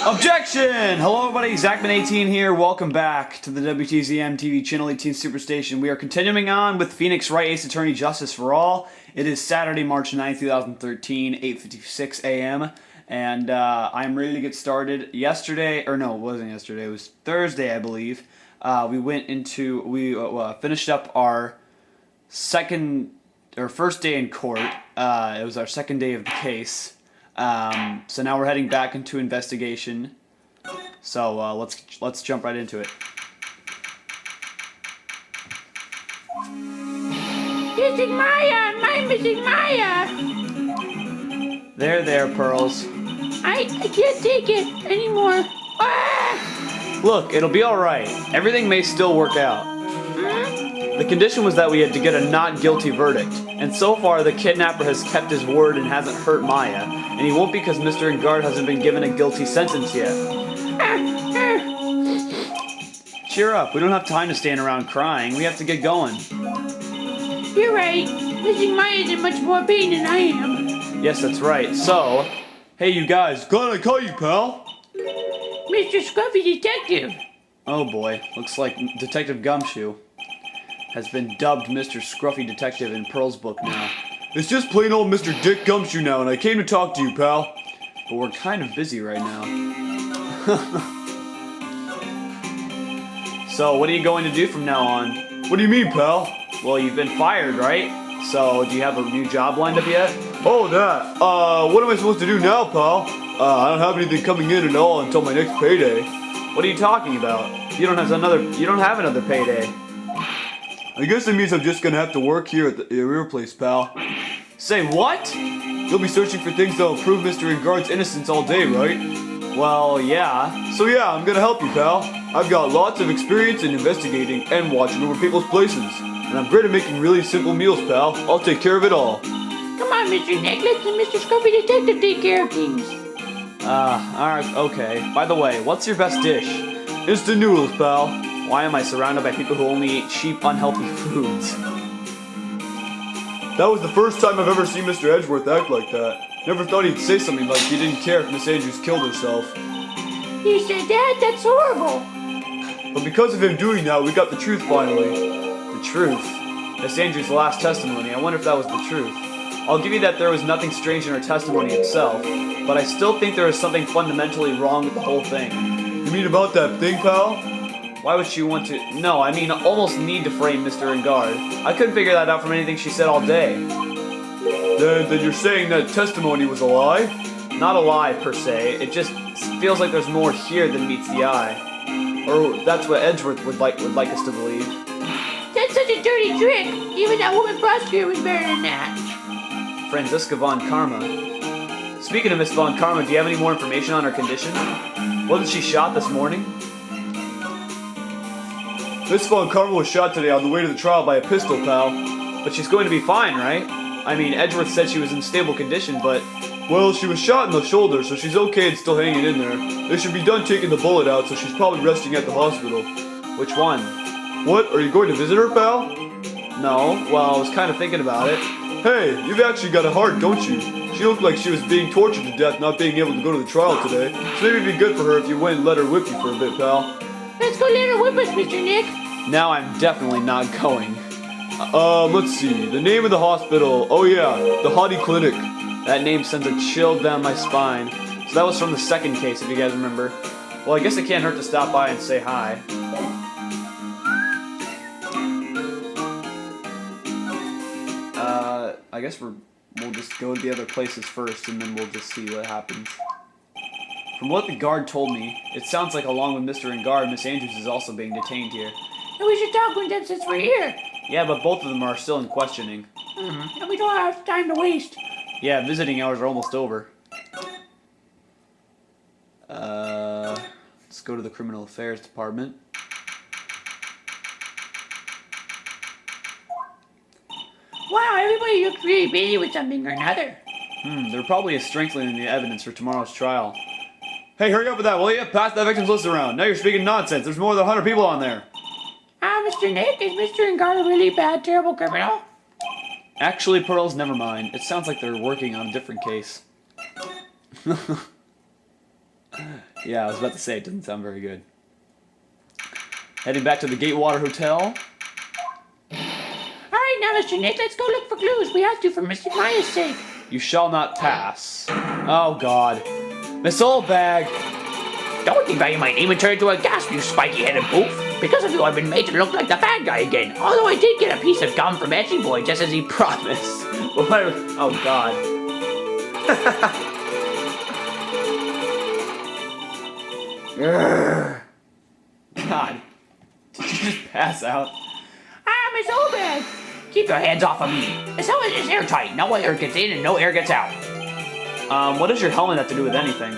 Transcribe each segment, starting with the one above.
Objection! Hello everybody, Zachman18 here. Welcome back to the WTZM TV Channel 18 Superstation. We are continuing on with Phoenix Wright Ace Attorney Justice for All. It is Saturday, March 9th, 2013, 8:56 a.m. And I'm ready to get started. Yesterday, or no, it wasn't yesterday, it was Thursday, I believe. We finished up our first day in court. It was our second day of the case. So now we're heading back into investigation. So let's jump right into it. Missing Maya! I'm missing Maya! There, Pearls. I can't take it anymore. Ah! Look, it'll be alright. Everything may still work out. The condition was that we had to get a not guilty verdict, and so far the kidnapper has kept his word and hasn't hurt Maya, and he won't because Mr. Engard hasn't been given a guilty sentence yet. Cheer up, we don't have time to stand around crying, we have to get going. You're right, missing Maya's in much more pain than I am. Yes, that's right, so... Hey you guys, glad I caught you, pal! Mr. Scruffy Detective! Oh boy, looks like Detective Gumshoe has been dubbed Mr. Scruffy Detective in Pearl's book now. It's just plain old Mr. Dick Gumshoe now, and I came to talk to you, pal. But we're kind of busy right now. So, what are you going to do from now on? What do you mean, pal? Well, you've been fired, right? So, do you have a new job lined up yet? Oh, that. What am I supposed to do now, pal? I don't have anything coming in at all until my next payday. What are you talking about? You don't have another payday. I guess it means I'm just gonna have to work here at your place, pal. Say what? You'll be searching for things that'll prove Mr. Engard's innocence all day, right? Well, yeah. So yeah, I'm gonna help you, pal. I've got lots of experience in investigating and watching over people's places. And I'm great at making really simple meals, pal. I'll take care of it all. Come on, Mr. Nick, let Mr. Scruffy Detective take care of things. Alright, okay. By the way, what's your best dish? Instant noodles, pal. Why am I surrounded by people who only eat cheap, unhealthy foods? That was the first time I've ever seen Mr. Edgeworth act like that. Never thought he'd say something like he didn't care if Miss Andrews killed herself. You said that? That's horrible. But because of him doing that, we got the truth finally. The truth? Miss Andrews' last testimony, I wonder if that was the truth. I'll give you that there was nothing strange in her testimony itself, but I still think there is something fundamentally wrong with the whole thing. You mean about that thing, pal? Why would she want to... No, I mean almost need to frame Mr. Engard. I couldn't figure that out from anything she said all day. Then you're saying that testimony was a lie? Not a lie, per se. It just feels like there's more here than meets the eye. Or that's what Edgeworth would like us to believe. That's such a dirty trick. Even that woman prosecutor was better than that. Franziska von Karma. Speaking of Miss von Karma, do you have any more information on her condition? Wasn't she shot this morning? Miss von Karma was shot today on the way to the trial by a pistol, pal. But she's going to be fine, right? I mean, Edgeworth said she was in stable condition, but... Well, she was shot in the shoulder, so she's okay and still hanging in there. They should be done taking the bullet out, so she's probably resting at the hospital. Which one? What? Are you going to visit her, pal? No. Well, I was kind of thinking about it. Hey, you've actually got a heart, don't you? She looked like she was being tortured to death not being able to go to the trial today. So maybe it'd be good for her if you went and let her whip you for a bit, pal. Let's go let her whip us, Mr. Nick. Now I'm definitely not going. Let's see. The name of the hospital. Oh yeah, the Hottie Clinic. That name sends a chill down my spine. So that was from the second case, if you guys remember. Well, I guess it can't hurt to stop by and say hi. I guess we'll just go to the other places first, and then we'll just see what happens. From what the guard told me, it sounds like along with Mr. Engard, Miss Andrews is also being detained here. And we should talk with them since we're here. Yeah, but both of them are still in questioning. And we don't have time to waste. Yeah, visiting hours are almost over. Let's go to the Criminal Affairs Department. Wow, everybody looks really busy with something or another. There probably is strengthening the evidence for tomorrow's trial. Hey, hurry up with that, will you? Pass that victims list around. Now you're speaking nonsense. There's more than 100 people on there. Mr. Nick, is Mr. Engard a really bad, terrible criminal? Actually, Pearls, never mind. It sounds like they're working on a different case. Yeah, I was about to say, it doesn't sound very good. Heading back to the Gatewater Hotel. Alright, now, Mr. Nick, let's go look for clues. We have to for Mr. Maya's sake. You shall not pass. Oh, God. Miss Oldbag! Don't devalue my name and turn into a gasp, you spiky-headed boof. Because of you, I've been made to look like the bad guy again. Although I did get a piece of gum from Edgy Boy just as he promised. Oh, God. God. Did you just pass out? Ah, Miss Obed! Keep your hands off of me. This helmet is airtight. No air gets in and no air gets out. What does your helmet have to do with anything?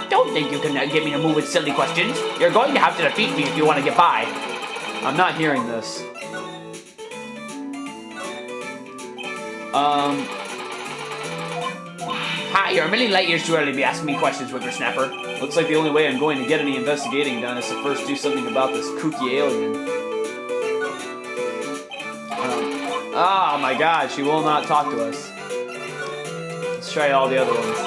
Don't think you can get me to move with silly questions. You're going to have to defeat me if you want to get by. I'm not hearing this. Hi, you're a million light years too early to be asking me questions, whippersnapper. Looks like the only way I'm going to get any investigating done is to first do something about this kooky alien. Oh my God, she will not talk to us. Let's try all the other ones.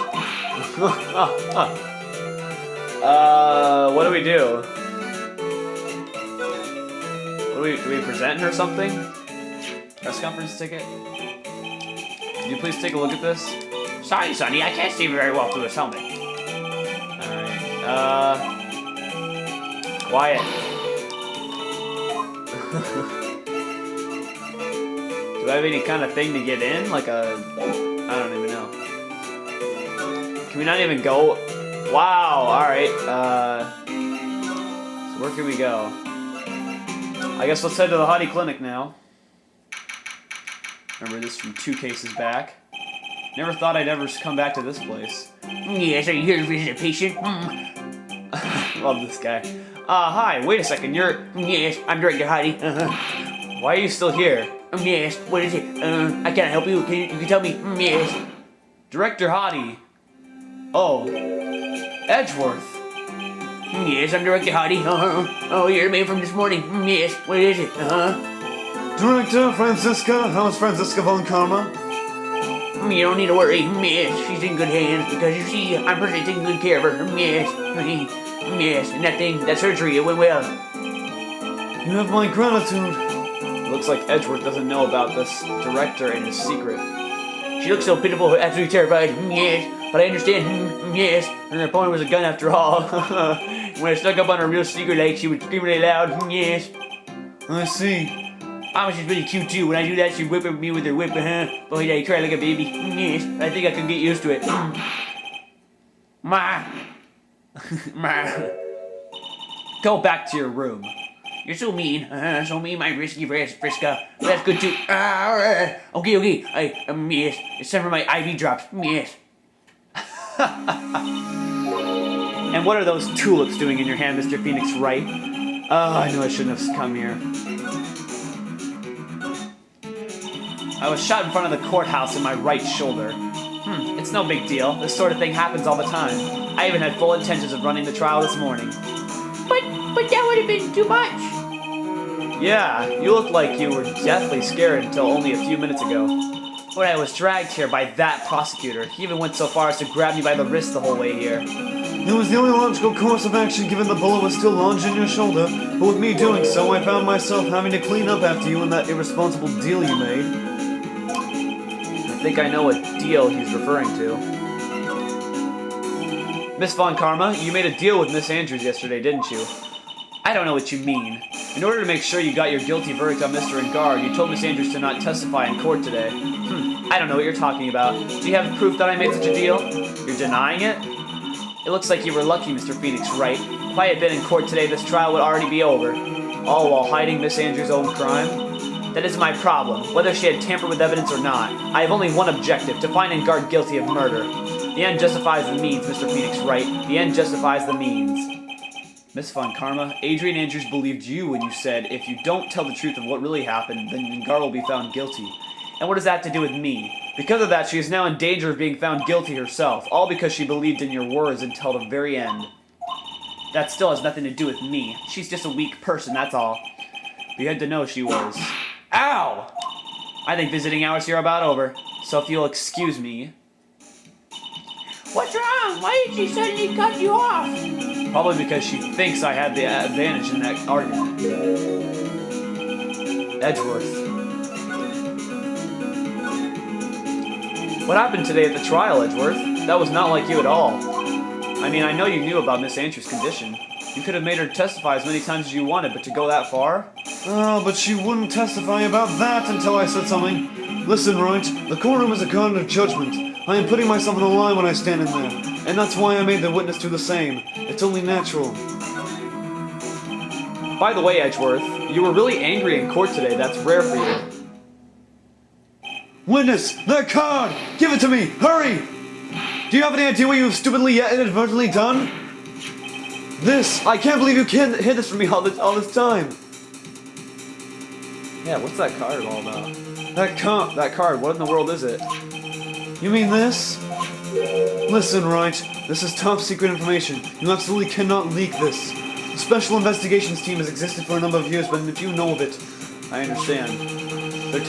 What do we do? Do we present her something? Press conference ticket? Can you please take a look at this? Sorry, Sonny, I can't see very well through this helmet. Alright, quiet. Do I have any kind of thing to get in? Like a... I don't even know. Can we not even go? Wow, alright. So where can we go? I guess let's head to the Hottie Clinic now. Remember this from 2 cases back. Never thought I'd ever come back to this place. Yes, are you here to visit a patient? Love this guy. Hi, wait a second, you're... Yes, I'm Director Hottie. Why are you still here? Yes, what is it? I can't help you. You can tell me. Yes. Director Hottie. Oh. Edgeworth. Yes, I'm Director Hottie. Oh, you're the man from this morning. Yes, what is it? Director Franziska. How's Franziska von Karma? You don't need to worry. Yes, she's in good hands because you see, I'm personally taking good care of her. Yes. Yes, and that surgery, it went well. You have my gratitude. Looks like Edgeworth doesn't know about this director and his secret. She looks so pitiful, absolutely terrified. Yes, but I understand. Yes, her opponent was a gun after all. When I stuck up on her real secret, like she would scream really loud. Yes. I see. Mama, she's really cute too. When I do that, she'd whip at me with her whip, Boy, yeah, you cry like a baby. Yes, I think I can get used to it. Ma. Go back to your room. You're so mean. So mean, my risky Friska. That's good too. Okay. Yes. It's time for my IV drops. Yes. And what are those tulips doing in your hand, Mr. Phoenix Wright? Oh, I knew I shouldn't have come here. I was shot in front of the courthouse in my right shoulder. It's no big deal. This sort of thing happens all the time. I even had full intentions of running the trial this morning. But that would have been too much. Yeah, you looked like you were deathly scared until only a few minutes ago. When I was dragged here by that prosecutor, he even went so far as to grab me by the wrist the whole way here. It was the only logical course of action given the bullet was still lodged in your shoulder, but with me doing so, I found myself having to clean up after you and that irresponsible deal you made. I think I know what deal he's referring to. Miss Von Karma, you made a deal with Miss Andrews yesterday, didn't you? I don't know what you mean. In order to make sure you got your guilty verdict on Mr. Engard, you told Miss Andrews to not testify in court today. I don't know what you're talking about. Do you have proof that I made such a deal? You're denying it? It looks like you were lucky, Mr. Phoenix Wright. If I had been in court today, this trial would already be over. All while hiding Miss Andrews' own crime? That is my problem, whether she had tampered with evidence or not. I have only one objective, to find Engard guilty of murder. The end justifies the means, Mr. Phoenix Wright. The end justifies the means. Miss Von Karma, Adrian Andrews believed you when you said, if you don't tell the truth of what really happened, then Engard will be found guilty. And what does that have to do with me? Because of that, she is now in danger of being found guilty herself, all because she believed in your words until the very end. That still has nothing to do with me. She's just a weak person, that's all. But you had to know she was. Ow! I think visiting hours here are about over, so if you'll excuse me... What's wrong? Why did she suddenly cut you off? Probably because she thinks I had the advantage in that argument. Edgeworth. What happened today at the trial, Edgeworth? That was not like you at all. I mean, I know you knew about Miss Antry's condition. You could have made her testify as many times as you wanted, but to go that far? Oh, but she wouldn't testify about that until I said something. Listen, Wright, the courtroom is a court of judgment. I am putting myself on the line when I stand in there, and that's why I made the witness do the same. It's only natural. By the way, Edgeworth, you were really angry in court today. That's rare for you. Witness, that card! Give it to me! Hurry! Do you have any idea what you have stupidly yet inadvertently done? This! I can't believe you hid this from me all this time! Yeah, what's that card all about? That card, what in the world is it? You mean this? Listen, Wright, this is top secret information. You absolutely cannot leak this. The Special Investigations Team has existed for a number of years, but if you know of it, I understand. Their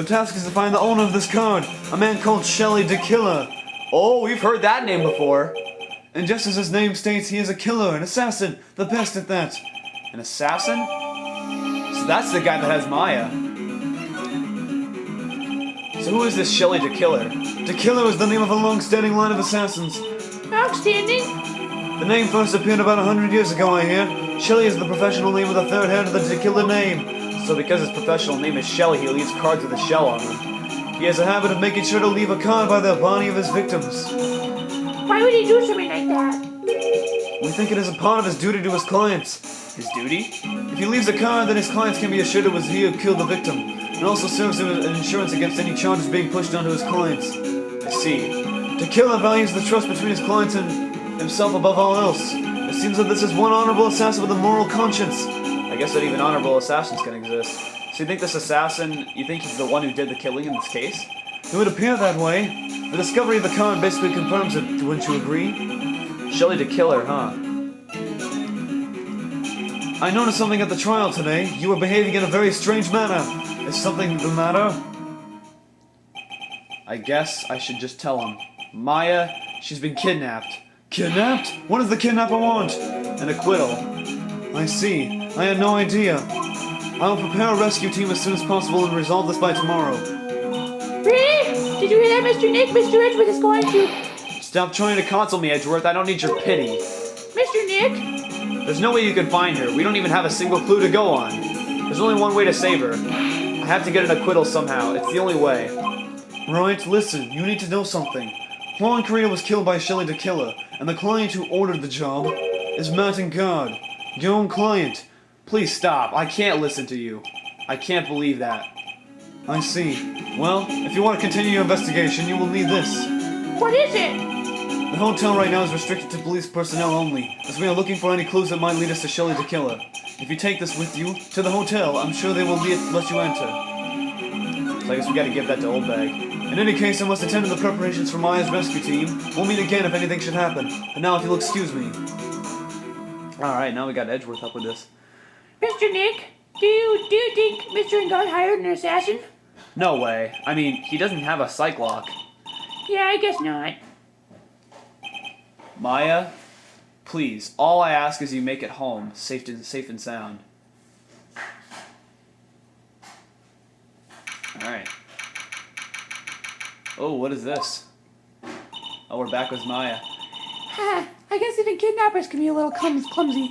task is to find the owner of this card, a man called Shelley the Killer. Oh, we've heard that name before. And just as his name states, he is a killer, an assassin, the best at that. An assassin? So that's the guy that has Maya. So who is this Shelley the Killer? The Killer is the name of a long-standing line of assassins. Outstanding. The name first appeared about 100 years ago, I hear. Shelley is the professional name of the third head of the Killer name. So because his professional name is Shelley, he leaves cards with a shell on them. He has a habit of making sure to leave a card by the body of his victims. Why would he do something like that? We think it is a part of his duty to his clients. His duty? If he leaves a card, then his clients can be assured it was he who killed the victim. It also serves as an insurance against any charges being pushed onto his clients. I see. The Killer values the trust between his clients and himself above all else. It seems that this is one honorable assassin with a moral conscience. I guess that even honorable assassins can exist. So you think this assassin, you think he's the one who did the killing in this case? It would appear that way. The discovery of the card basically confirms it, wouldn't you agree? Shelley the Killer, huh? I noticed something at the trial today. You were behaving in a very strange manner. Is something the matter? I guess I should just tell him. Maya, she's been kidnapped. Kidnapped? What does the kidnapper want? An acquittal. I see. I had no idea. I will prepare a rescue team as soon as possible and resolve this by tomorrow. Really? Did you hear that, Mr. Nick? Mr. Edgeworth is going to... Stop trying to console me, Edgeworth. I don't need your pity. Mr. Nick? There's no way you can find her. We don't even have a single clue to go on. There's only one way to save her. I have to get an acquittal somehow. It's the only way. Right, listen. You need to know something. Juan Carrera was killed by Shelley the Killer, and the client who ordered the job is Martin Guard, your own client. Please stop. I can't listen to you. I can't believe that. I see. Well, if you want to continue your investigation, you will need this. What is it? The hotel right now is restricted to police personnel only, as we are looking for any clues that might lead us to Shelley the Killer. If you take this with you to the hotel, I'm sure they will let you enter. So I guess we gotta give that to Old Bag. In any case, I must attend to the preparations for Maya's rescue team. We'll meet again if anything should happen. And now if you'll excuse me. Alright, now we got Edgeworth up with this. Mr. Nick, do you think Mr. Engard hired an assassin? No way. I mean, he doesn't have a psych lock. Yeah, I guess not. Maya, please, all I ask is you make it home, safe and sound. Alright. Oh, what is this? Oh, we're back with Maya. Ha! I guess even kidnappers can be a little clumsy. Clumsy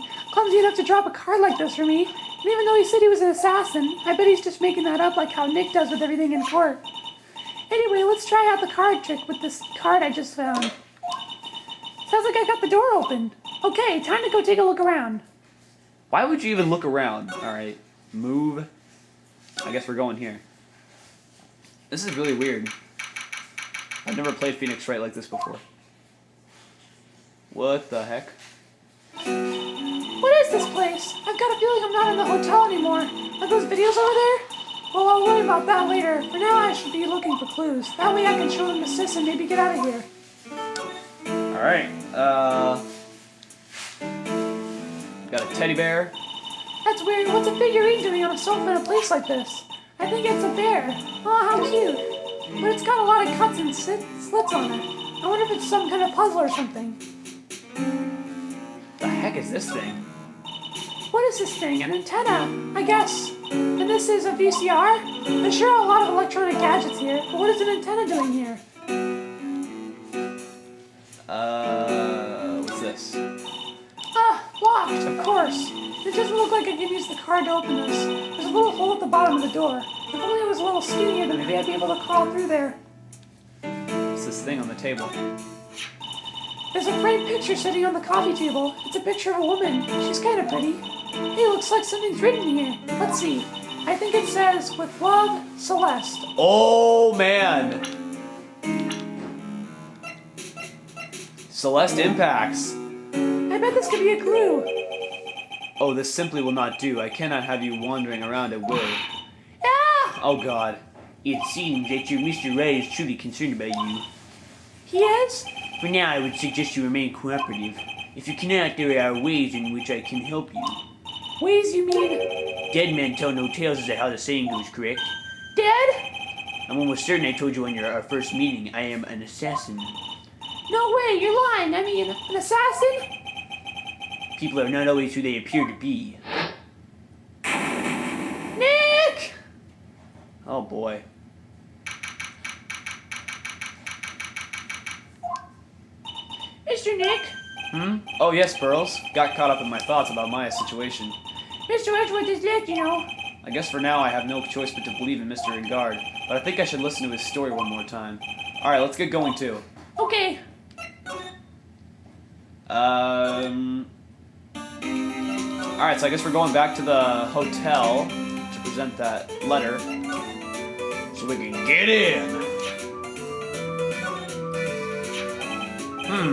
enough to drop a card like this for me. And even though he said he was an assassin, I bet he's just making that up like how Nick does with everything in court. Anyway, let's try out the card trick with this card I just found. Sounds like I got the door open. Okay, time to go take a look around. Why would you even look around? Alright, move. I guess we're going here. This is really weird. I've never played Phoenix Wright like this before. What the heck? What is this place? I've got a feeling I'm not in the hotel anymore. Are those videos over there? Well, I'll worry about that later. For now, I should be looking for clues. That way I can show them to Sis and maybe get out of here. Alright, got a teddy bear. That's weird. What's a figurine doing on a sofa in a place like this? I think it's a bear. Oh, how cute. but it's got a lot of cuts and slits on it. I wonder if it's some kind of puzzle or something. The heck is this thing? What is this thing? An antenna, I guess. And this is a VCR? There's sure a lot of electronic gadgets here, but what is an antenna doing here? What's this? Ah, locked, of course. It doesn't look like I can use the card to open this. There's a little hole at the bottom of the door. If only it was a little skinnier, then maybe I'd be able to crawl through there. What's this thing on the table? There's a framed picture sitting on the coffee table. It's a picture of a woman. She's kind of pretty. Hey, looks like something's written here. Let's see. I think it says, "With love, Celeste." Oh, man. Celeste impacts. I bet this could be a clue. Oh, this simply will not do. I cannot have you wandering around at will. Ah! Oh, God. It seems that your Mr. Wright is truly concerned about you. He is? For now, I would suggest you remain cooperative. If you cannot, there are ways in which I can help you. Ways, you mean? Dead men tell no tales is how the saying goes, correct? Dead? I'm almost certain I told you on our first meeting, I am an assassin. No way, you're lying. I mean, an assassin? People are not always who they appear to be. Nick! Oh boy. Mr. Nick? Oh yes, Pearls. Got caught up in my thoughts about Maya's situation. Mr. Edgeworth is dead, you know. I guess for now I have no choice but to believe in Mr. Ingard, but I think I should listen to his story one more time. Alright, let's get going too. Okay. Alright, so I guess we're going back to the hotel to present that letter. So we can get in.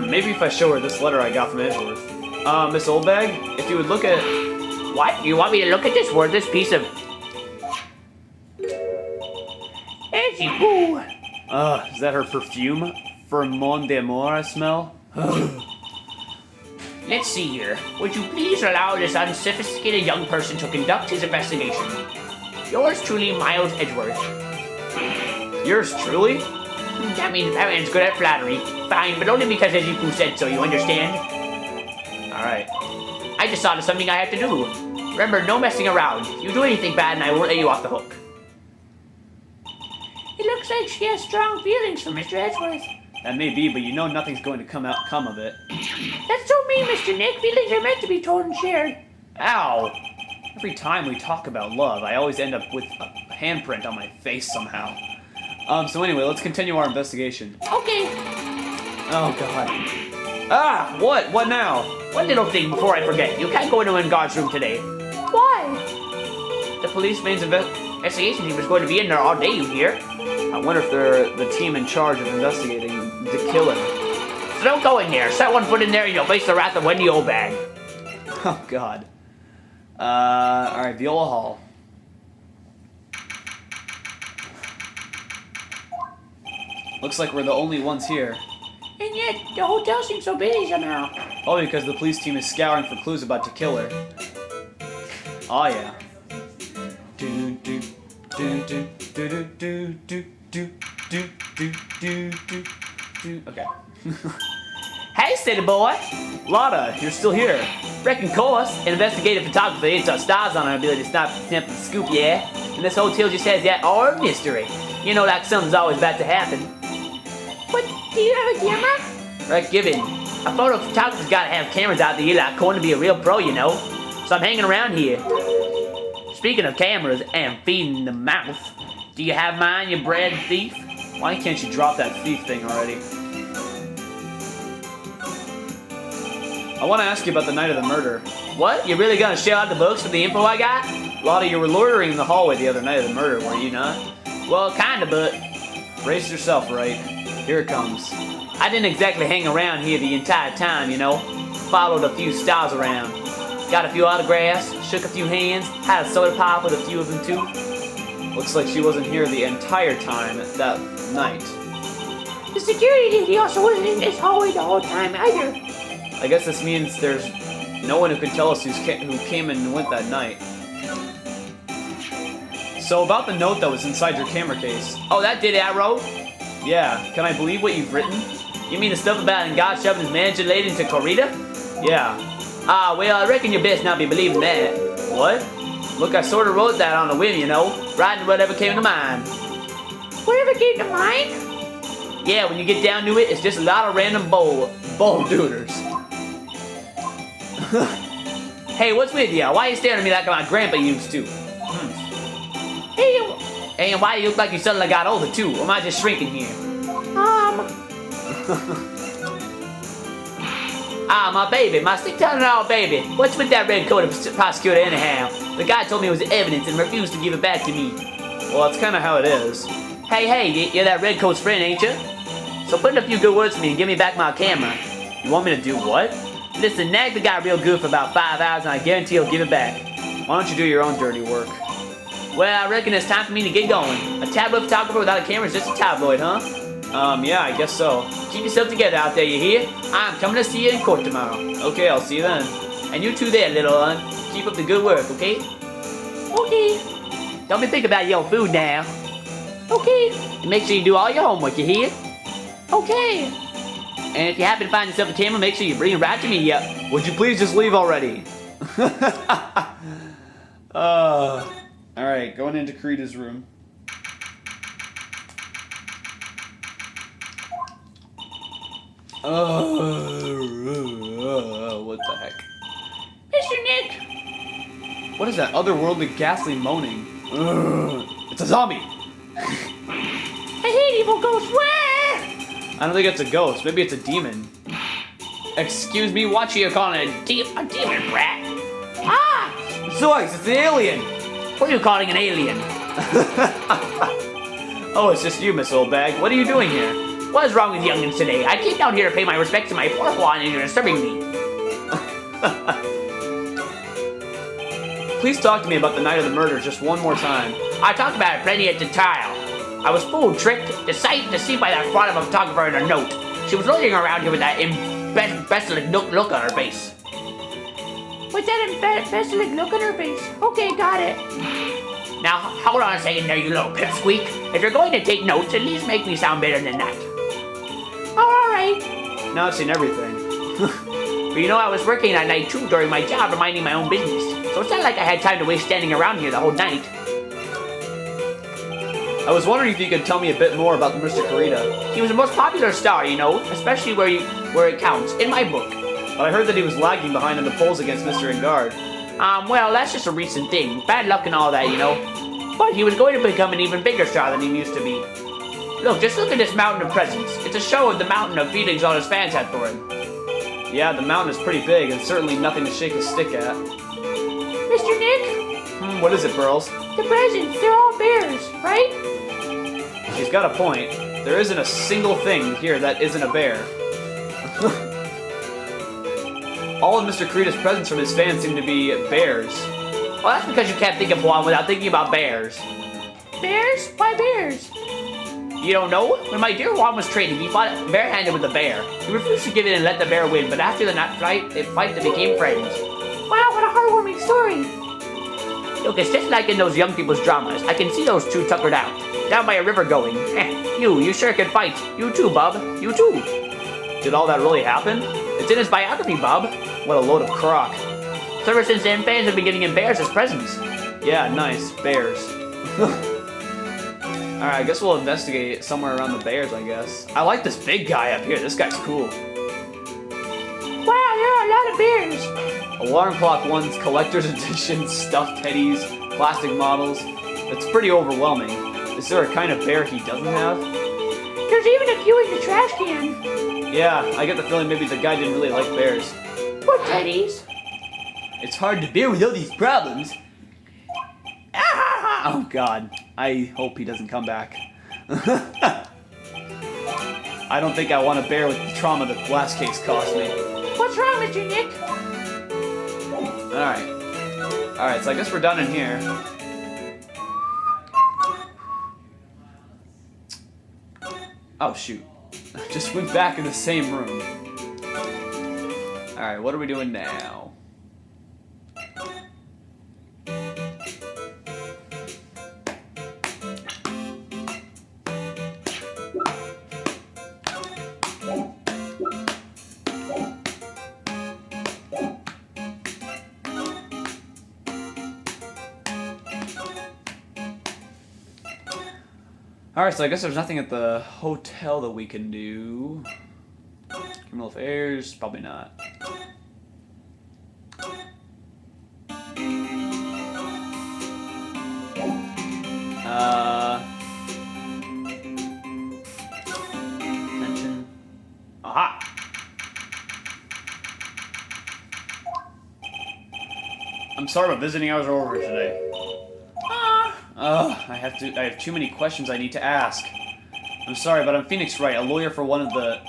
Maybe if I show her this letter I got from Edgeworth. Miss Oldbag, if you would look at... What? You want me to look at this worthless piece of... Edgy poo! Is that her perfume? Fermon d'Amour I smell? Let's see here. Would you please allow this unsophisticated young person to conduct his investigation? Yours truly, Miles Edgeworth. Yours truly? That man's good at flattery. Fine, but only because Edgy said so, you understand? Alright. I just thought of something I have to do. Remember, no messing around. You do anything bad and I won't let you off the hook. It looks like she has strong feelings for Mr. Edgeworth. That may be, but you know nothing's going to come of it. That's so mean, Mr. Nick. Feelings are meant to be told and shared. Ow! Every time we talk about love, I always end up with a handprint on my face somehow. So anyway, let's continue our investigation. Okay. Oh, God. Ah! What? What now? One little thing before I forget. You can't go into Enguard's room today. Why? The policeman's investigation team is going to be in there all day, you hear? I wonder if they're the team in charge of investigating the killer. So don't go in there. Set one foot in there and you'll face the wrath of Wendy Oldbag. Oh, God. Alright, Viola Hall. Looks like we're the only ones here. And yet, the hotel seems so busy somehow. Probably because the police team is scouring for clues about to kill her. Oh, yeah. Do do do do do do do do do do do do do. Okay. Hey, city boy. Lotta, you're still here. Reckon course, an investigative photographer ain't got stars on our ability to snap the scoop, yeah? And this hotel just has that aura of mystery. You know, like something's always about to happen. But do you have a camera? Right, given. A photo photographer's gotta have cameras out there like going to be a real pro, you know? So I'm hanging around here. Speaking of cameras and feeding the mouth, do you have mine, you bred thief? Why can't you drop that thief thing already? I want to ask you about the night of the murder. What? You really gonna shell out the books for the info I got? Lotta, you were loitering in the hallway the other night of the murder, were you not? Well, kinda, but Brace yourself, Wright. Here it comes. I didn't exactly hang around here the entire time, you know. Followed a few stars around. Got a few autographs, shook a few hands, had a soda pop with a few of them too. Looks like she wasn't here the entire time that night. The security lady also wasn't in this hallway the whole time either. I guess this means there's no one who can tell us who came and went that night. So about the note that was inside your camera case. Oh, that did it, I wrote? Yeah, can I believe what you've written? You mean the stuff about God shoving his mansion lady into Corrida? Yeah. Ah, well, I reckon you best not be believing that. What? Look, I sort of wrote that on a whim, you know, writing whatever came to mind. Whatever came to mind? Yeah, when you get down to it, it's just a lot of random bowl dooders. Hey, what's with you? Why are you staring at me like my grandpa used to? Hey, and why do you look like you suddenly got older too? Or am I just shrinking here? Ah, my baby, my stick-down-and-all baby. What's with that red-coated prosecutor anyhow? The guy told me it was evidence and refused to give it back to me. Well, that's kind of how it is. Hey, you're that redcoat's friend, ain't you? So put in a few good words for me and give me back my camera. You want me to do what? Listen, nag the guy real good for about 5 hours and I guarantee he'll give it back. Why don't you do your own dirty work? Well, I reckon it's time for me to get going. A tabloid photographer without a camera is just a tabloid, huh? Yeah, I guess so. Keep yourself together out there, you hear? I'm coming to see you in court tomorrow. Okay, I'll see you then. And you too there, little one. Keep up the good work, okay? Okay. Don't be thinking about your food now. Okay. And make sure you do all your homework, you hear? Okay. And if you happen to find yourself a camera, make sure you bring it right to me, yep. Would you please just leave already? Alright, going into Karita's room. What the heck? Mr. Nick. What is that otherworldly ghastly moaning? It's a zombie! I hate evil ghosts. Wah! I don't think it's a ghost, maybe it's a demon. Excuse me, what you calling a demon rat? Ah! Zoids, it's an alien! What are you calling an alien? Oh, it's just you, Miss Oldbag. What are you doing here? What is wrong with youngins today? I came down here to pay my respects to my fourth one and you're disturbing me. Please talk to me about the night of the murder just one more time. I talked about it plenty at the trial. I was fooled, tricked, deceived by that fraud of a photographer in a note. She was loitering around here with that imbecilic look on her face. What's that imbecilic look on her face? Okay, got it. Now, hold on a second there, you little pipsqueak. If you're going to take notes, at least make me sound better than that. Oh, alright. Now I've seen everything. But you know, I was working that night too during my job, minding my own business. So it's not like I had time to waste standing around here the whole night. I was wondering if you could tell me a bit more about Mr. Karita. He was the most popular star, you know, especially where it counts, in my book. But I heard that he was lagging behind in the polls against Mr. Engard. Well, that's just a recent thing. Bad luck and all that, you know. But he was going to become an even bigger star than he used to be. Look, just look at this mountain of presents. It's a show of the mountain of feelings all his fans had for him. Yeah, the mountain is pretty big and certainly nothing to shake a stick at. Mr. Nick? What is it, Burls? The presents, they're all bears, right? She's got a point. There isn't a single thing here that isn't a bear. All of Mr. Karita's presents from his fans seem to be bears. Well, that's because you can't think of one without thinking about bears. Bears? Why bears? You don't know? When my dear Juan was training, he fought barehanded with a bear. He refused to give in and let the bear win, but after the fight, they became friends. Wow, what a heartwarming story. Look, it's just like in those young people's dramas. I can see those two tuckered out, down by a river going. You sure can fight. You too, Bob. You too. Did all that really happen? It's in his biography, Bob. What a load of crock. So ever since then, fans have been giving him bears as presents. Yeah, nice. Bears. Alright, I guess we'll investigate somewhere around the bears, I guess. I like this big guy up here. This guy's cool. Wow, there are a lot of bears. Alarm Clock One's collector's edition, stuffed teddies, plastic models. It's pretty overwhelming. Is there a kind of bear he doesn't have? There's even a few in the trash can. Yeah, I get the feeling maybe the guy didn't really like bears. Poor teddies. It's hard to bear with all these problems. Ah! Oh god, I hope he doesn't come back. I don't think I want to bear with the trauma the last case cost me. What's wrong, Mr. Nick? Alright, so I guess we're done in here. Oh shoot. I just went back in the same room. Alright, what are we doing now? Alright, so I guess there's nothing at the hotel that we can do. Criminal affairs? Probably not. Attention. Aha! I'm sorry, but visiting hours are over today. I have too many questions I need to ask. I'm sorry, but I'm Phoenix Wright, a lawyer for one of the...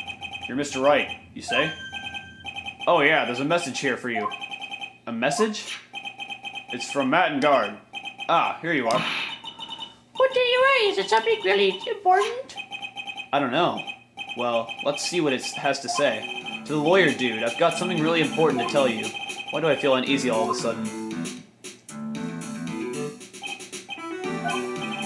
You're Mr. Wright, you say? Oh yeah, there's a message here for you. A message? It's from Matt and Guard. Ah, here you are. What did you write? Is it something really important? I don't know. Well, let's see what it has to say. To the lawyer dude, I've got something really important to tell you. Why do I feel uneasy all of a sudden?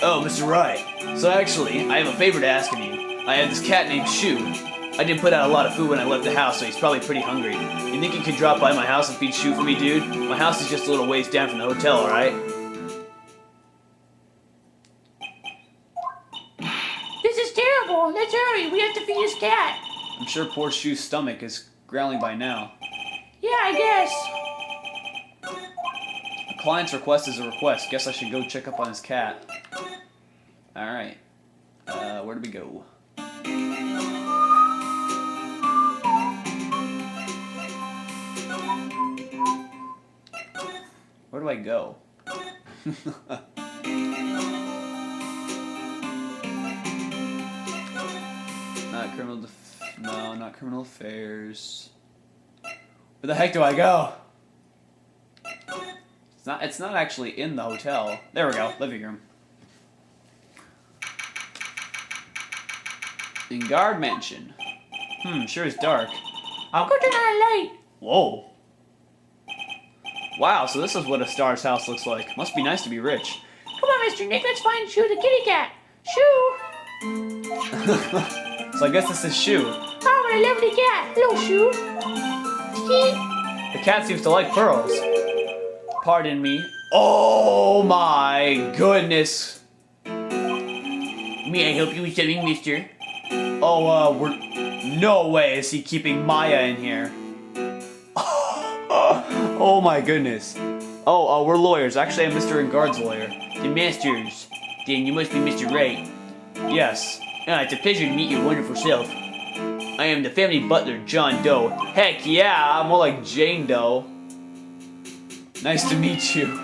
Oh, Mr. Wright. So actually, I have a favor to ask of you. I have this cat named Shu. I didn't put out a lot of food when I left the house, so he's probably pretty hungry. You think you could drop by my house and feed Shu for me, dude? My house is just a little ways down from the hotel, alright? This is terrible. Let's hurry. We have to feed his cat. I'm sure poor Shu's stomach is growling by now. Yeah, I guess. A client's request is a request. Guess I should go check up on his cat. Alright. Where do we go? Where do I go? Not criminal affairs. Where the heck do I go? It's not actually in the hotel. There we go, living room. In Guard Mansion. Sure is dark. I'll go turn on a light. Whoa. Wow, so this is what a star's house looks like. Must be nice to be rich. Come on, Mr. Nick, let's find Shu the kitty cat. Shu! So I guess this is Shu. Oh, what a lovely cat. Hello, Shu. The cat seems to like pearls. Pardon me. Oh my goodness. May I help you with something, mister? Oh, no way is he keeping Maya in here. Oh my goodness. Oh, we're lawyers. Actually, I'm Mr. Engard's lawyer. The masters. Then you must be Mr. Wright. Yes. It's a pleasure to meet your wonderful self. I am the family butler, John Doe. Heck yeah, I'm more like Jane Doe. Nice to meet you.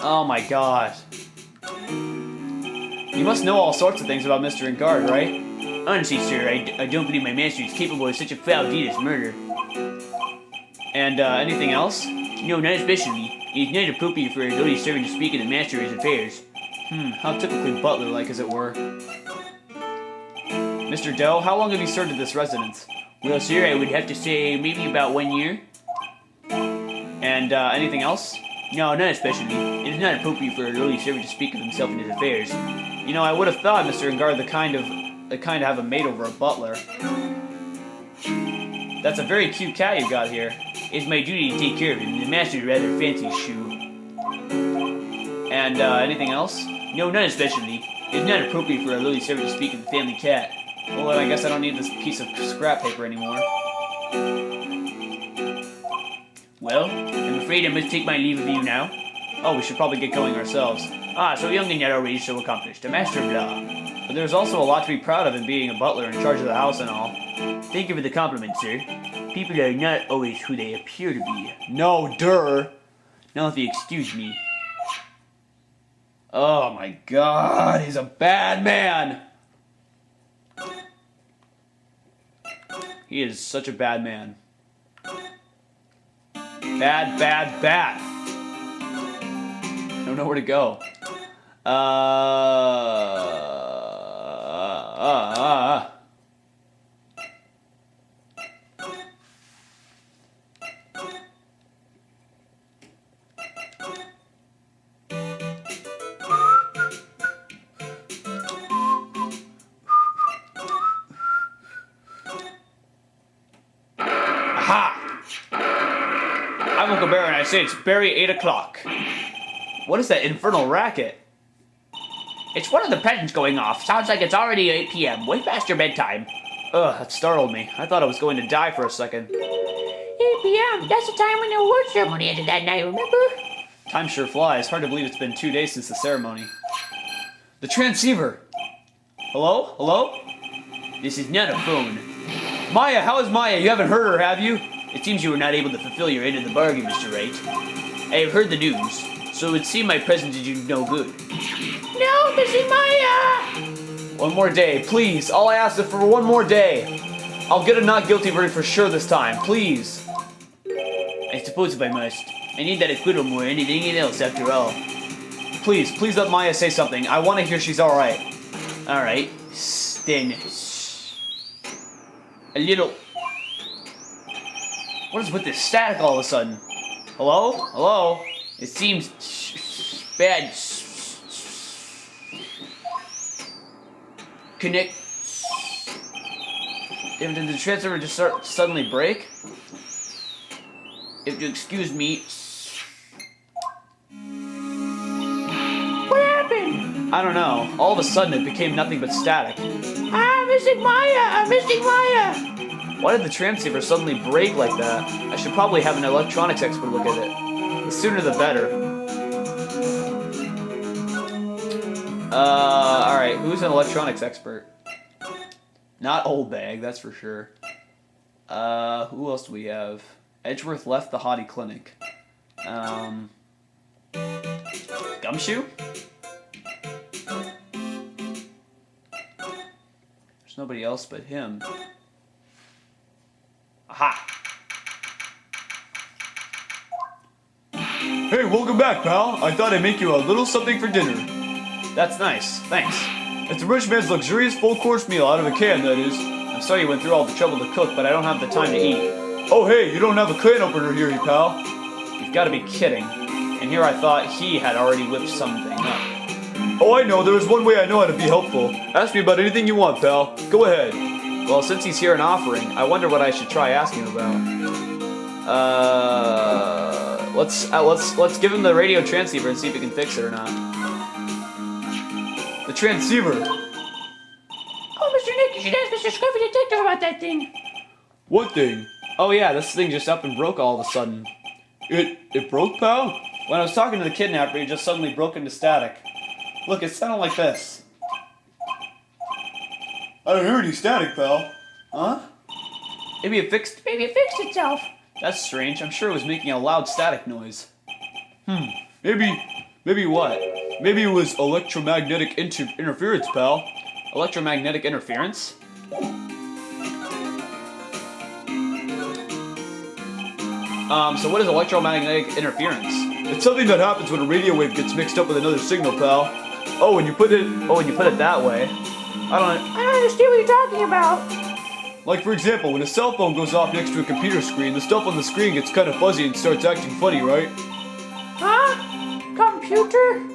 Oh my god. You must know all sorts of things about Mr. Engard, right? Honestly, sir, I don't believe my master is capable of such a foul deed as murder. And, anything else? No, not especially. It is not appropriate for a lowly servant to speak of the master's affairs. How typically butler-like, as it were. Mr. Doe, how long have you served at this residence? Well, sir, I would have to say maybe about 1 year. And, anything else? No, not especially. It is not appropriate for a lowly servant to speak of himself and his affairs. You know, I would have thought Mr. Engard the kind of have a maid over a butler. That's a very cute cat you got here. It's my duty to take care of him. The master's rather fancy Shu. And, anything else? No, not especially. It is not appropriate for a lowly servant to speak of the family cat. Well, then I guess I don't need this piece of scrap paper anymore. Well, I'm afraid I must take my leave of you now. Oh, we should probably get going ourselves. So young and yet already so accomplished. A master of law. But there's also a lot to be proud of in being a butler in charge of the house and all. Thank you for the compliment, sir. People are not always who they appear to be. No, Now if you excuse me. Oh my god, he's a bad man! He is such a bad man. Bad. I don't know where to go. I'm Uncle Barry and I say it's Barry 8 o'clock. What is that infernal racket? It's one of the presents going off. Sounds like it's already 8 p.m. Way past your bedtime. Ugh, that startled me. I thought I was going to die for a second. 8 p.m. That's the time when the award ceremony ended that night, remember? Time sure flies. Hard to believe it's been 2 days since the ceremony. The transceiver! Hello? Hello? This is not a phone. Maya, how is Maya? You haven't heard her, have you? It seems you were not able to fulfill your end of the bargain, Mr. Wright. I have heard the news, so it would seem my present did you no good. No, Missy Maya! One more day, please. All I ask is for one more day. I'll get a not guilty verdict for sure this time, please. I suppose if I must. I need that acquittal more than anything else after all. Please, please let Maya say something. I want to hear she's alright. Alright, then... A little... What is with this static all of a sudden? Hello? Hello? It seems... bad... Connect... Did the transmitter just start suddenly break? If you excuse me... What happened? I don't know. All of a sudden it became nothing but static. I'm missing Maya! I'm missing Maya! Why did the transceiver suddenly break like that? I should probably have an electronics expert look at it. The sooner the better. Alright, who's an electronics expert? Not Old Bag, that's for sure. Who else do we have? Edgeworth left the Hottie Clinic. Gumshoe? There's nobody else but him. Aha! Hey, welcome back, pal. I thought I'd make you a little something for dinner. That's nice, thanks. It's a rich man's luxurious full-course meal out of a can, that is. I'm sorry you went through all the trouble to cook, but I don't have the time to eat. Oh, hey, you don't have a can opener here, you pal. You've got to be kidding. And here I thought he had already whipped something up. Oh, I know. There is one way I know how to be helpful. Ask me about anything you want, pal. Go ahead. Well, since he's here and offering, I wonder what I should try asking about. Let's give him the radio transceiver and see if he can fix it or not. The transceiver. Oh, Mr. Nick, you should ask Mr. Scruffy Detective about that thing. What thing? Oh yeah, this thing just up and broke all of a sudden. It broke, pal? When I was talking to the kidnapper, it just suddenly broke into static. Look, it sounded like this. I don't hear any static, pal. Huh? Maybe it fixed itself. That's strange. I'm sure it was making a loud static noise. Maybe what? Maybe it was electromagnetic interference, pal. Electromagnetic interference? So what is electromagnetic interference? It's something that happens when a radio wave gets mixed up with another signal, pal. Oh, when you put it that way. I don't understand what you're talking about. Like, for example, when a cell phone goes off next to a computer screen, the stuff on the screen gets kind of fuzzy and starts acting funny, right? Huh? Computer?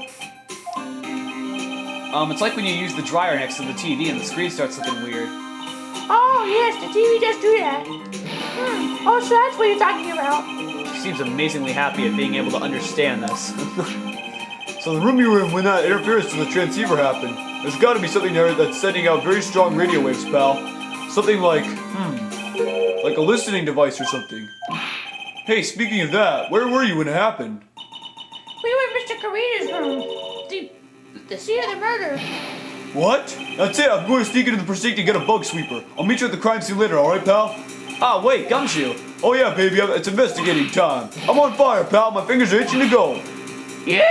It's like when you use the dryer next to the TV and the screen starts looking weird. Oh, yes, the TV does do that. Oh, so that's what you're talking about. She seems amazingly happy at being able to understand this. So the room you were in when that interference to the transceiver happened, there's got to be something there that's sending out very strong radio waves, pal. Something like, like a listening device or something. Hey, speaking of that, where were you when it happened? We were in Mr. Karita's room. The scene of the murder. What? That's it, I'm going to sneak into the precinct and get a bug sweeper. I'll meet you at the crime scene later, alright, pal? Ah, wait, Gumshoe. Oh yeah, baby, it's investigating time. I'm on fire, pal. My fingers are itching to go. Yeah!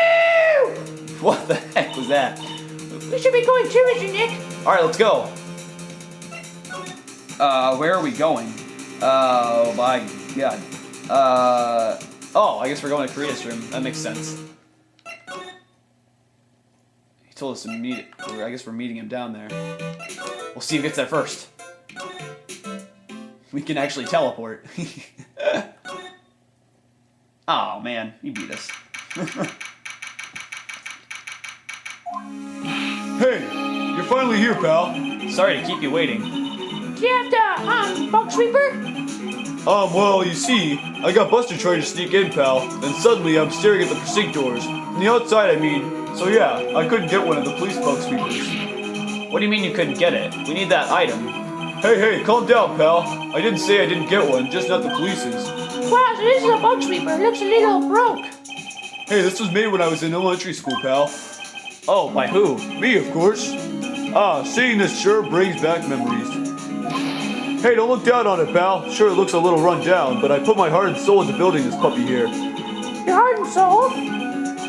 What the heck was that? We should be going too, Mr. Nick. Alright, let's go. Where are we going? Oh my god. Oh, I guess we're going to Karita's room. That makes sense. He told us to meet it. I guess we're meeting him down there. We'll see who gets there first. We can actually teleport. Oh man, he beat us. Hey, you're finally here, pal. Sorry to keep you waiting. Do you have the, bug sweeper? Well, you see, I got busted trying to sneak in, pal. Then suddenly I'm staring at the precinct doors. From the outside, I mean, So yeah, I couldn't get one of the police bug sweepers. What do you mean you couldn't get it? We need that item. Hey, calm down, pal. I didn't say I didn't get one, just not the police's. Wow, so this is a bug sweeper. It looks a little broke. Hey, this was made when I was in elementary school, pal. Oh, by who? Me, of course. Seeing this sure brings back memories. Hey, don't look down on it, pal. Sure, it looks a little run down, but I put my heart and soul into building this puppy here. Your heart and soul?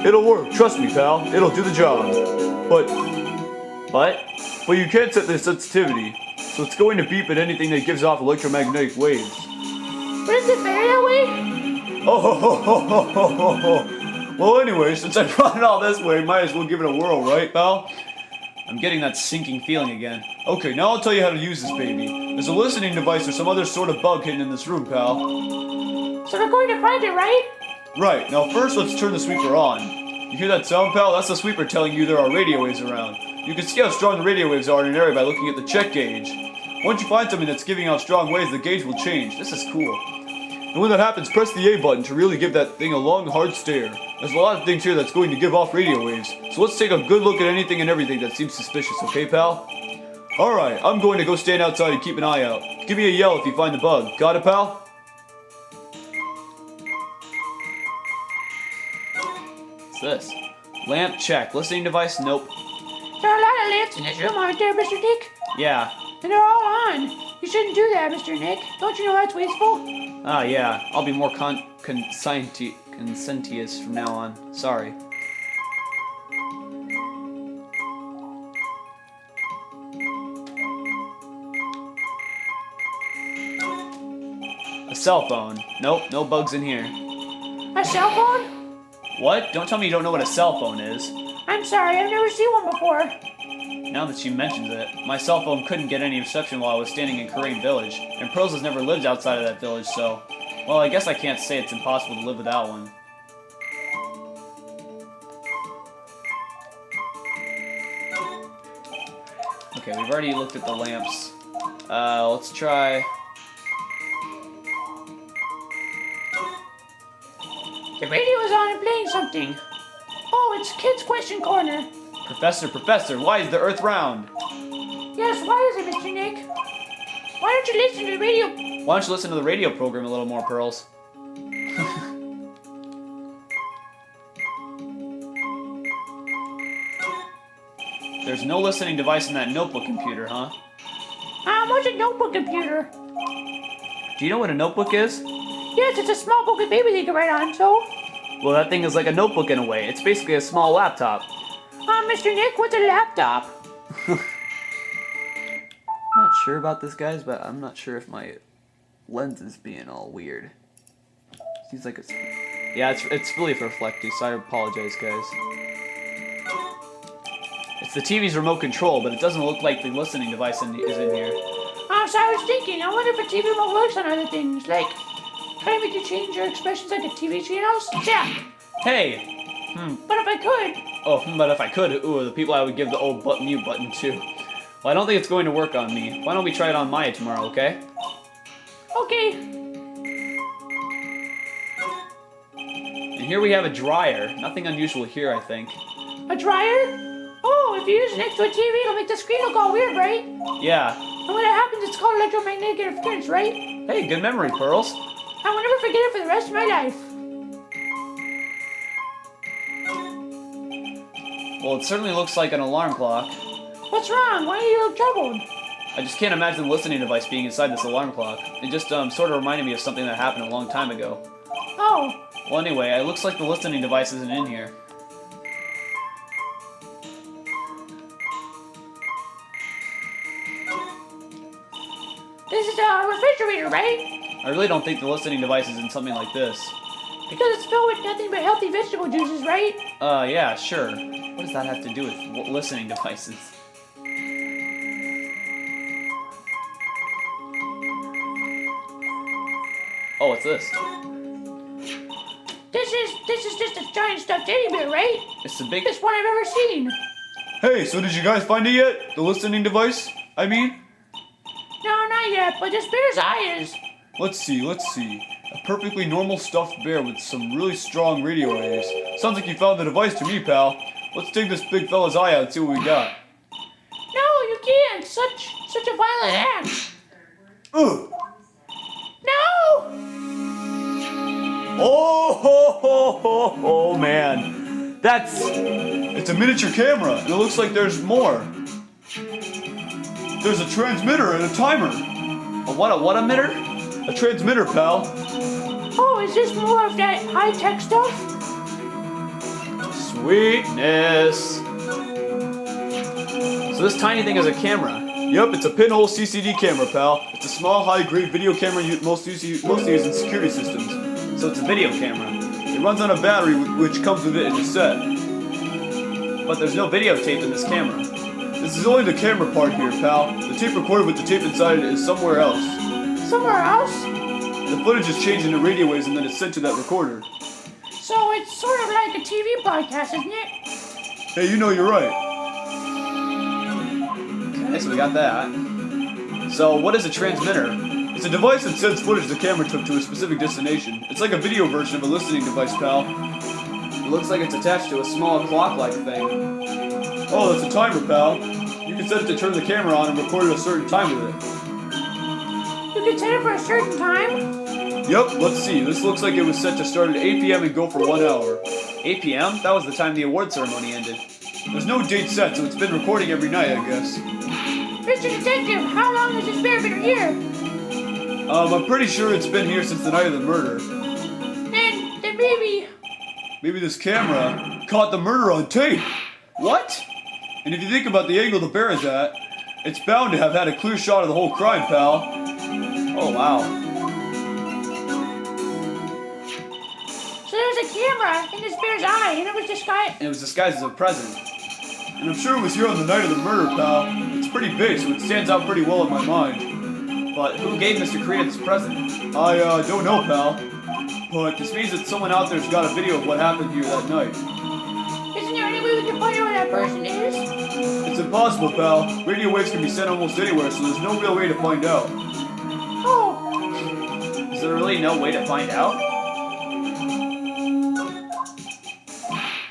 It'll work, trust me, pal. It'll do the job. But you can't set the sensitivity, so it's going to beep at anything that gives off electromagnetic waves. But is it better that way? Well, anyway, since I brought it all this way, might as well give it a whirl, right, pal? I'm getting that sinking feeling again. Okay, now I'll tell you how to use this baby. There's a listening device or some other sort of bug hidden in this room, pal. So we're going to find it, right? Right, now first let's turn the sweeper on. You hear that sound, pal? That's the sweeper telling you there are radio waves around. You can see how strong the radio waves are in an area by looking at the check gauge. Once you find something that's giving out strong waves, the gauge will change. This is cool. And when that happens, press the A button to really give that thing a long, hard stare. There's a lot of things here that's going to give off radio waves, so let's take a good look at anything and everything that seems suspicious, okay, pal? Alright, I'm going to go stand outside and keep an eye out. Give me a yell if you find the bug. Got it, pal? What's this? Lamp check. Listening device? Nope. There are a lot of lamps in this room, aren't there, Mr. Nick? Yeah. And they're all on. You shouldn't do that, Mr. Nick. Don't you know that's wasteful? Ah, yeah. I'll be more conscientious from now on. Sorry. A cell phone. Nope, no bugs in here. A cell phone? What? Don't tell me you don't know what a cell phone is. I'm sorry, I've never seen one before. Now that she mentions it, my cell phone couldn't get any reception while I was standing in Korean Village, and Pearls has never lived outside of that village, so... Well, I guess I can't say it's impossible to live without one. Okay, we've already looked at the lamps. Let's try... The radio is on and playing something. Oh, it's Kids Question Corner. Professor, why is the Earth round? Yes, why is it, Mr. Nick? Why don't you listen to the radio? Why don't you listen to the radio program a little more, Pearls? There's no listening device in that notebook computer, huh? What's a notebook computer? Do you know what a notebook is? Yes, it's a small book a baby they can write on, so... Well, that thing is like a notebook in a way. It's basically a small laptop. Mr. Nick, what's a laptop? I'm not sure about this, guys, but I'm not sure if my lens is being all weird. Seems like it's... Yeah, it's really reflective, so I apologize, guys. It's the TV's remote control, but it doesn't look like the listening device is in here. So I was thinking, I wonder if a TV remote works on other things, like... Can I make you change your expressions like a TV channels? Yeah. Hey! But if I could... Oh, but if I could, ooh, the people I would give the old mute button to. Well, I don't think it's going to work on me. Why don't we try it on Maya tomorrow, okay? Okay. And here we have a dryer. Nothing unusual here, I think. A dryer? Oh, if you use it next to a TV, it'll make the screen look all weird, right? Yeah. And when that happens, it's called electromagnetic interference, right? Hey, good memory, Pearls. I will never forget it for the rest of my life. Well, it certainly looks like an alarm clock. What's wrong? Why do you look troubled? I just can't imagine the listening device being inside this alarm clock. It just sort of reminded me of something that happened a long time ago. Oh. Well, anyway, it looks like the listening device isn't in here. This is a refrigerator, right? I really don't think the listening device is in something like this. Because it's filled with nothing but healthy vegetable juices, right? Yeah, sure. What does that have to do with listening devices? Oh, what's this? This is just a giant stuffed teddy bear, right? It's the Biggest one I've ever seen. Hey, so did you guys find it yet? The listening device, I mean? No, not yet, but this bear's eye is. Let's see. A perfectly normal stuffed bear with some really strong radio waves. Sounds like you found the device to me, pal. Let's take this big fella's eye out and see what we got. No, you can't. Such a violent act. Ugh. No! Oh, man. It's a miniature camera, and it looks like there's more. There's a transmitter and a timer. What emitter? A transmitter, pal. Oh, is this more of that high-tech stuff? Sweetness. So this tiny thing is a camera. Yep, it's a pinhole CCD camera, pal. It's a small, high-grade video camera mostly used in security systems. So it's a video camera. It runs on a battery which comes with it in a set. But there's no videotape in this camera. This is only the camera part here, pal. The tape recorder with the tape inside it is somewhere else. Somewhere else? The footage is changed into radio waves and then it's sent to that recorder. So it's sort of like a TV broadcast, isn't it? Hey, you know you're right. Okay, so we got that. So what is a transmitter? It's a device that sends footage the camera took to a specific destination. It's like a video version of a listening device, pal. It looks like it's attached to a small clock-like thing. Oh, that's a timer, pal. You can set it to turn the camera on and record at a certain time with it. You can set it for a certain time? Yep, let's see. This looks like it was set to start at 8 p.m. and go for 1 hour. 8 p.m.? That was the time the award ceremony ended. There's no date set, so it's been recording every night, I guess. Mr. Detective, how long has this bear been here? I'm pretty sure it's been here since the night of the murder. Then maybe... Maybe this camera caught the murder on tape. What? And if you think about the angle the bear is at, it's bound to have had a clear shot of the whole crime, pal. Oh, wow. So there's a camera in this bear's eye, and it was disguised as a present. And I'm sure it was here on the night of the murder, pal. It's pretty big, so it stands out pretty well in my mind. But who gave Mr. Korea this present? I don't know, pal. But this means that someone out there's got a video of what happened here that night. Isn't there any way we can find out who that person is? It's impossible, pal. Radio waves can be sent almost anywhere, so there's no real way to find out. Oh, Is there really no way to find out?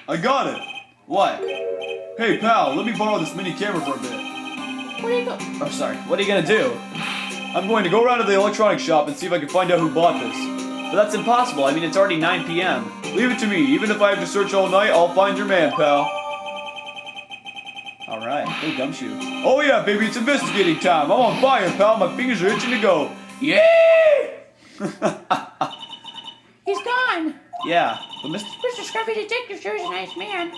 I got it. What? Hey, pal, let me borrow this mini camera for a bit. where do you go? Oh, sorry. What are you gonna do? I'm going to go around to the electronics shop and see if I can find out who bought this. But that's impossible. I mean, it's already 9 p.m. Leave it to me. Even if I have to search all night, I'll find your man, pal. Alright. Hey, Gumshoe. Oh yeah, baby, it's investigating time. I'm on fire, pal. My fingers are itching to go. Yeah! He's gone. Yeah. But Mr. Mr. Scruffy Detective sure is a nice man.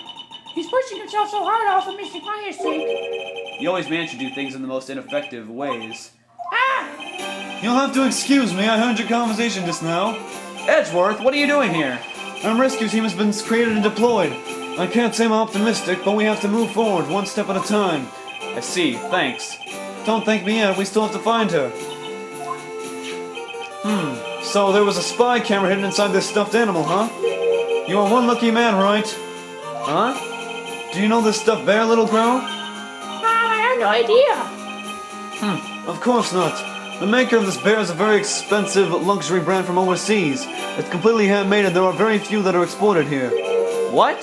He's pushing himself so hard off for Mr. Myers' sake. You always manage to do things in the most ineffective ways. Ah! You'll have to excuse me. I heard your conversation just now. Edgeworth, what are you doing here? Our rescue team has been created and deployed. I can't say I'm optimistic, but we have to move forward one step at a time. I see. Thanks. Don't thank me yet. We still have to find her. So there was a spy camera hidden inside this stuffed animal, huh? You are one lucky man, Wright. Huh? Do you know this stuffed bear, little girl? I have no idea. Of course not. The maker of this bear is a very expensive luxury brand from overseas. It's completely handmade and there are very few that are exported here. What?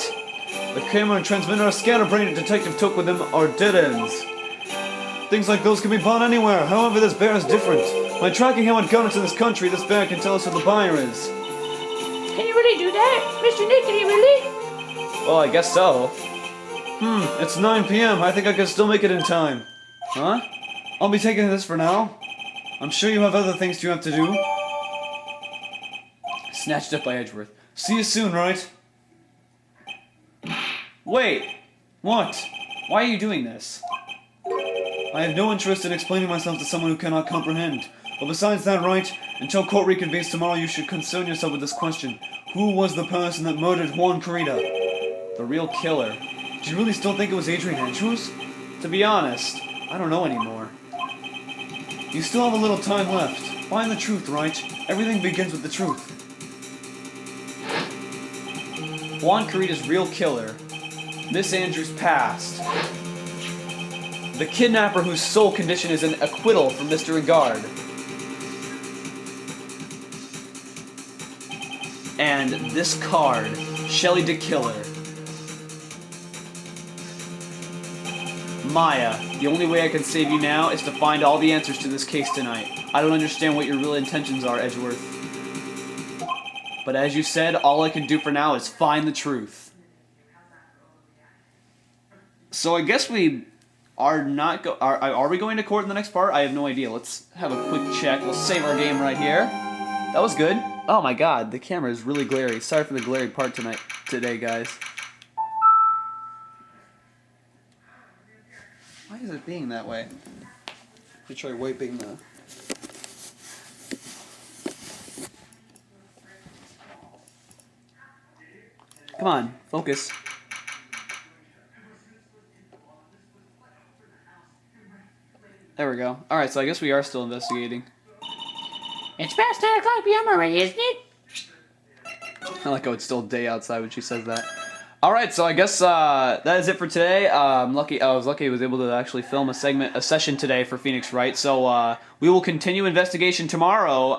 The camera and transmitter scatterbrain detective took with him are dead ends. Things like those can be bought anywhere. However, this bear is different. By tracking how it got into this country, this bear can tell us who the buyer is. Can you really do that? Mr. Nick, can you really? Well, I guess so. It's 9 p.m. I think I can still make it in time. Huh? I'll be taking this for now. I'm sure you have other things you have to do. Snatched up by Edgeworth. See you soon, right? Wait. What? Why are you doing this? I have no interest in explaining myself to someone who cannot comprehend. But besides that, right, until court reconvenes tomorrow, you should concern yourself with this question. Who was the person that murdered Juan Corrida? The real killer. Do you really still think it was Adrian Andrews? To be honest, I don't know anymore. You still have a little time left. Find the truth, right? Everything begins with the truth. Juan Corrida's real killer. Miss Andrews' past. The kidnapper whose sole condition is an acquittal from Mr. Regard. And this card, Shelley the Killer. Maya, the only way I can save you now is to find all the answers to this case tonight. I don't understand what your real intentions are, Edgeworth. But as you said, all I can do for now is find the truth. So I guess we are not are we going to court in the next part? I have no idea. Let's have a quick check. We'll save our game right here. That was good. Oh my god, the camera is really glary. Sorry for the glary part today, guys. Why is it being that way? Let me try wiping the... Come on, focus. There we go. Alright, so I guess we are still investigating. It's past 10 o'clock p.m. already, isn't it? I like how it's still day outside when she says that. Alright, so I guess that is it for today. I was lucky I was able to actually film a session today for Phoenix Wright. So we will continue investigation tomorrow,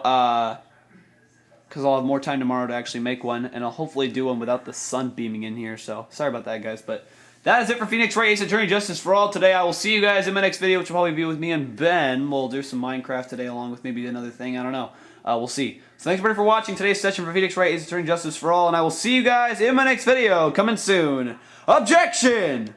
because I'll have more time tomorrow to actually make one, and I'll hopefully do one without the sun beaming in here. So sorry about that, guys, but that is it for Phoenix Wright, Ace Attorney Justice for All today. I will see you guys in my next video, which will probably be with me and Ben. We'll do some Minecraft today along with maybe another thing. I don't know. We'll see. So thanks everybody for watching today's session for Phoenix Wright, Ace Attorney Justice for All, and I will see you guys in my next video coming soon. Objection!